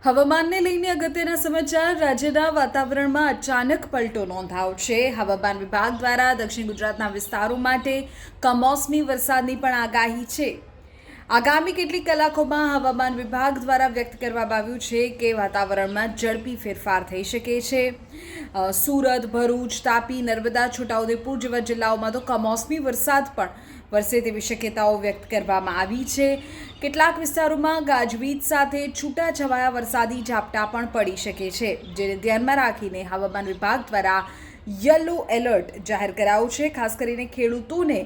હવામાનને લઈને અગત્યના સમાચાર. રાજ્યના વાતાવરણમાં અચાનક પલટો નોંધાયો છે. હવામાન વિભાગ દ્વારા દક્ષિણ ગુજરાતના વિસ્તારો માટે કમોસમી વરસાદની પણ આગાહી છે. આગામી કેટલીક કલાકોમાં હવામાન વિભાગ દ્વારા વ્યક્ત કરવામાં આવ્યું છે કે વાતાવરણમાં ઝડપી ફેરફાર થઈ શકે છે. સુરત, ભરૂચ, તાપી, નર્મદા, છોટાઉદેપુર જેવા જિલ્લાઓમાં તો કમોસમી વરસાદ પણ વરસે તેવી શક્યતાઓ વ્યક્ત કરવામાં આવી છે. કેટલાક વિસ્તારોમાં ગાજવીજ સાથે છૂટાછવાયા વરસાદી ઝાપટા પણ પડી શકે છે, જેને ધ્યાનમાં રાખીને હવામાન વિભાગ દ્વારા યલો એલર્ટ જાહેર કરાયું છે. ખાસ કરીને ખેડૂતોને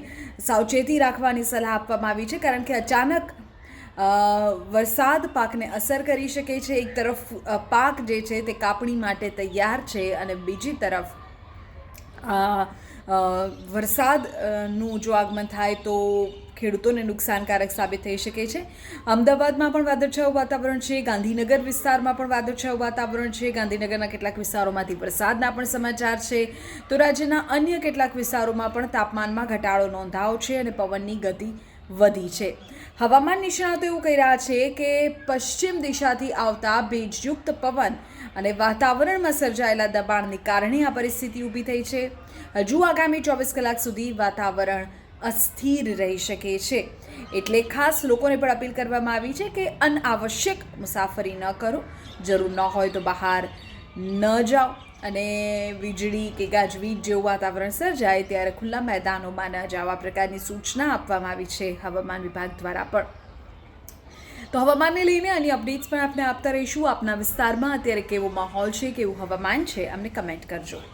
સાવચેતી રાખવાની સલાહ આપવામાં આવી છે, કારણ કે અચાનક વરસાદ પાકને અસર કરી શકે છે. એક તરફ પાક જે છે તે કાપણી માટે તૈયાર છે અને બીજી તરફ વરસાદનું જો આગમન થાય તો ખેડૂતોને નુકસાનકારક સાબિત થઈ શકે છે. અમદાવાદમાં પણ વાદળછાયું વાતાવરણ છે. ગાંધીનગર વિસ્તારમાં પણ વાદળછાયું વાતાવરણ છે. ગાંધીનગરના કેટલાક વિસ્તારોમાંથી વરસાદના પણ સમાચાર છે. તો રાજ્યના અન્ય કેટલાક વિસ્તારોમાં પણ તાપમાનમાં ઘટાડો નોંધાયો છે અને પવનની ગતિ વધી છે. હવામાન નિષ્ણાતો એવું કહી રહ્યા છે કે પશ્ચિમ દિશાથી આવતા ભેજયુક્ત પવન અને વાતાવરણમાં સર્જાયેલા દબાણને કારણે આ પરિસ્થિતિ ઊભી થઈ છે. હજુ આગામી 24 કલાક સુધી વાતાવરણ અસ્થિર રહી શકે છે, એટલે ખાસ લોકોને પણ અપીલ કરવામાં આવી છે કે અનાવશ્યક મુસાફરી ન કરો. જરૂર ન હોય તો બહાર ન જાઓ અને વીજળી કે ગાજવીજ જેવું વાતાવરણ સર્જાય ત્યારે ખુલ્લા મેદાનોમાં ન જાઓ. આ પ્રકારની સૂચના આપવામાં આવી છે હવામાન વિભાગ દ્વારા પણ. તો હવામાનને લઈને અન્ય અપડેટ્સ પણ આપણે આપતા રહીશું. આપના વિસ્તારમાં અત્યારે કેવો માહોલ છે, કેવું હવામાન છે, અમને કમેન્ટ કરજો.